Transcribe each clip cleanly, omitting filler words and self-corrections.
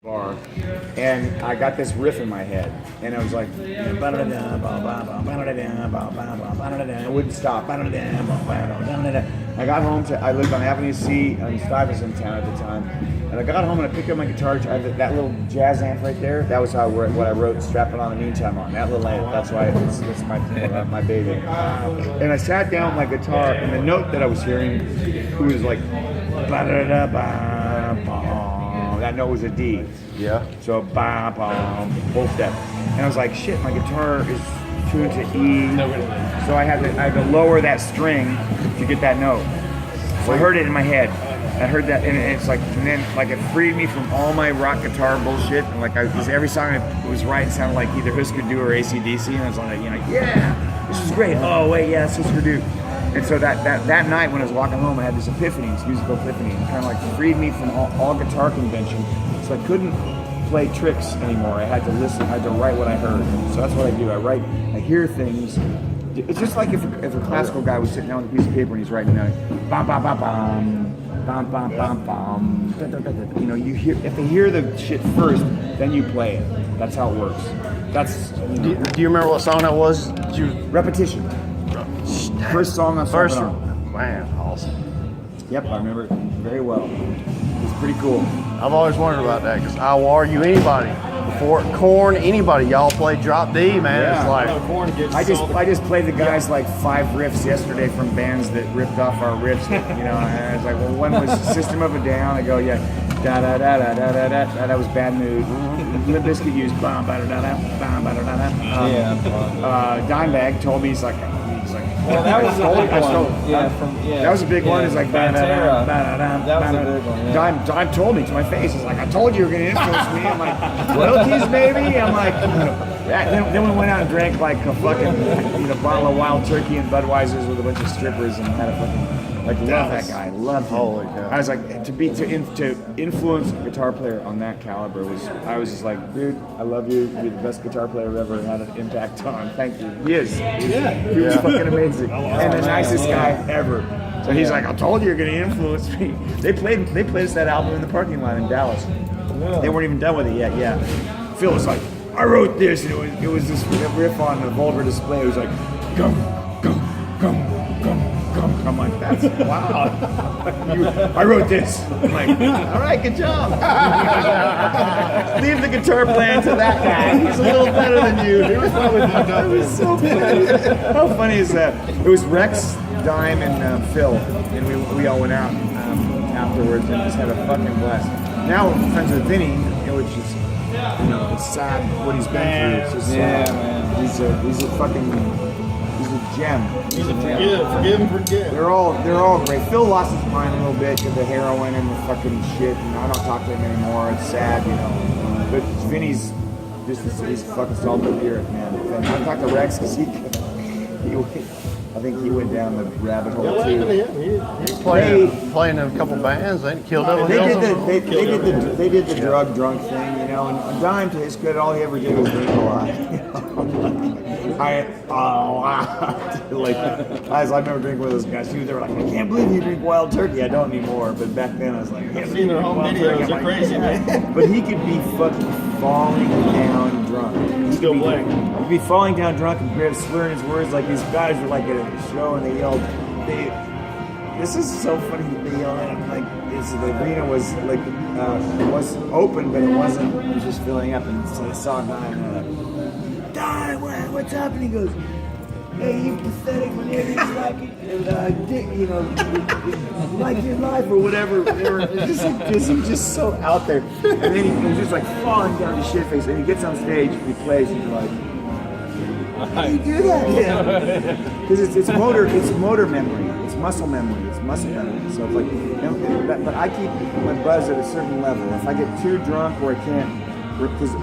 bar, and I got this riff in my head, and I was like, I wouldn't stop. I got home I lived on Avenue C in Stuyvesant town at the time, and I got home and I picked up my guitar. I had that little jazz amp right there. That was what I wrote "Strapping on the Meantime" on. That little amp. That's why it's my baby. And I sat down with my guitar, and the note that I was hearing, it was like, that note was a D. Yeah. So full step. And I was like, shit, my guitar is tuned to E. So I had to lower that string to get that note. So I heard it in my head. I heard that, and it's like, and then like it freed me from all my rock guitar bullshit. And like because every song I was writing sounded like either Husker Du or AC/DC, and I was like, yeah, this is great. Oh wait, yeah, it's Husker Du. And so that night when I was walking home, I had this epiphany, this musical epiphany, and kind of like freed me from all guitar convention. So I couldn't play tricks anymore. I had to listen. I had to write what I heard. So that's what I do. I hear things. It's just like if a classical guy was sitting down with a piece of paper and he's writing down, bam, bam, bam, bam, bam, bam, bam, bam. You hear. If they hear the shit first, then you play it. That's how it works. That's. Do you remember what song that was? Repetition. First song on First one. Man, awesome. Yep, I remember it very well. It's pretty cool. I've always wondered about that because I will argue anybody. Before Korn, anybody, y'all play drop D, man. Yeah. It's like I just played the guys like 5 riffs yesterday from bands that ripped off our riffs. And I was like, well, one was System of a Down. I go, yeah, da da da da da da da. That was Bad Mood. Limp Bizkit used bam ba da da da bam ba da da da. Dimebag told me he's like. Well, that was a big one. That was a big one. It's like That was a big one. Yeah. Dime told me to my face. He's like, I told you were gonna influence me. I'm like, royalties, baby. I'm like, then we went out and drank like a fucking bottle of Wild Turkey and Budweisers with a bunch of strippers and had a fucking love that guy. Loved him. Holy cow. I was like, to influence a guitar player on that caliber I was just like, dude, I love you. You're the best guitar player I've ever had an impact on. Thank you. He is. He was fucking amazing. And the nicest guy ever. So he's like, I told you you're gonna influence me. They played us that album in the parking lot in Dallas. They weren't even done with it yet. Yeah. Phil was like, I wrote this, and it was this riff on the Vulgar Display. It was like, gum, gum, gum, gum, gum. I'm like, that's wow. I wrote this. I'm like, all right, good job. Leave the guitar playing to that guy. He's a little better than you. It was so funny. How funny is that? It was Rex, Dime, and Phil, and we all went out afterwards and just had a fucking blast. Now we're friends with Vinny, which is, it's sad what he's been through. It's just, man. He's a gem. Forgive and forget. They're all great. Phil lost his mind a little bit to the heroin and the fucking shit, and I don't talk to him anymore. It's sad, But Vinny's just he's fucking salt of the earth, man. And I talked to Rex because I think he went down the rabbit hole too. he's playing in a couple bands. They killed Devil Hills. They did the drug drunk thing, And Dime, to his credit, all he ever did was drink a lot. I remember drinking with those guys too. They were like, I can't believe you drink Wild Turkey. I don't anymore, but back then I was like, I've seen their home videos. They're crazy, man. But he could be fucking falling down drunk. Still playing. He'd be falling down drunk and slurring his words like these guys were like at a show and they yelled. This is so funny. They yelled at him like the arena was like was open, but it wasn't. It was just filling up, and so I saw Dime. Dime, what's up? And he goes, hey, you pathetic niggas like your life or whatever. He's just so out there. And then he's just like falling down to shit face. And he gets on stage and he plays, and you're like, how do you do that? Because it's motor memory, it's muscle memory, So it's like, but I keep my buzz at a certain level. If I get too drunk or I can't, because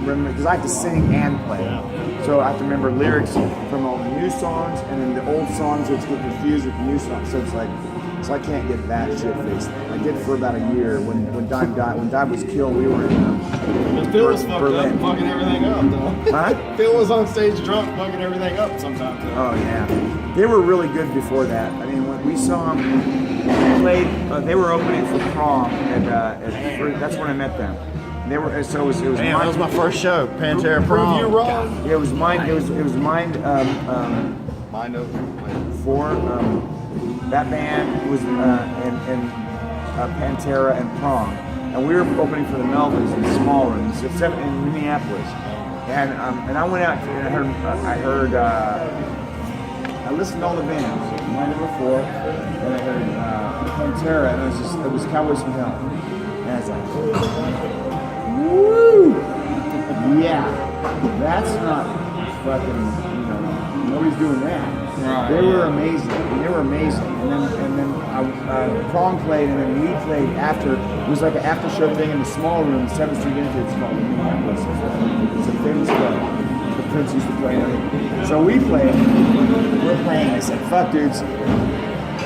I have to sing and play. So I have to remember lyrics from all the new songs and then the old songs, which get confused with the new songs. So it's like, so I can't get that shit faced. I did for about a year when Dime died. When Dime was killed, we were in Phil was fucked Berlin. up, fucking everything up, though. Huh? Phil was on stage drunk, fucking everything up sometimes. Oh yeah, they were really good before that. I mean, when we saw them, they played. They were opening for Prom, and that's when I met them. They were so it was Damn, that was my first show. Pantera Prove you Prom. wrong. it was mine. It was mine. Mind over. For that band was and Pantera and Prong, and we were opening for the Melvins in small rooms, except in Minneapolis. And I went out and I listened to all the bands. My number 4, and I heard Pantera, and it was Cowboys from Hell, and I was like, woo, yeah, that's not fucking, nobody's doing that. Right, They were amazing. They were amazing. And then Prong played, and then we played after. It was like an after show thing in the small room, 7th Street Vintage Small Room in Minneapolis. It's a famous club. The Prince used to play in it. So we played. We're playing. I said, "Fuck, dudes!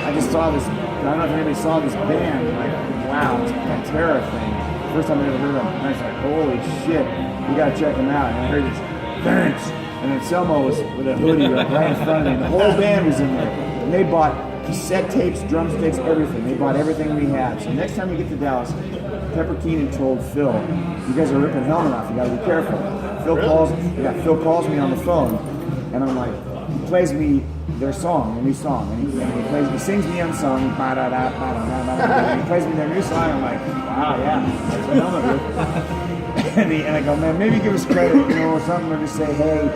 I just saw this. I don't know if anybody saw this band. Like, wow, it's a Pantera thing. First time I ever heard them. And I was like, holy shit, we gotta check them out." And I heard this, thanks. And then Selma was with a hoodie right in front of me. And the whole band was in there. And they bought cassette tapes, drumsticks, everything. They bought everything we had. So next time you get to Dallas, Pepper Keenan told Phil, "You guys are ripping Helmet off. You gotta be careful." Phil calls me on the phone, and I'm like, he plays me their song, a new song, and he sings me unsung, ba-da-da, ba-da-da, and he plays me their new song. I'm like, wow, yeah, that's what Helmet did. And I go, man, maybe give us credit, or something, or just say, hey,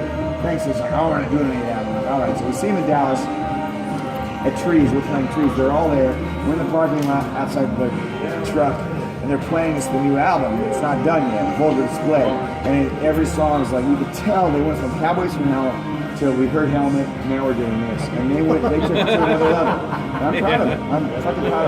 thanks. He's like, I don't want to do any of that. I'm like, all right. So we see him in Dallas at Trees. We're playing Trees. They're all there. We're in the parking lot outside the truck, and they're playing us the new album. It's not done yet, Vulgar Display. And every song is like, you could tell they went from Cowboys from Hell till we heard Helmet, and now we're doing this. And they took it to another level. And I'm proud of it. I'm fucking proud of it.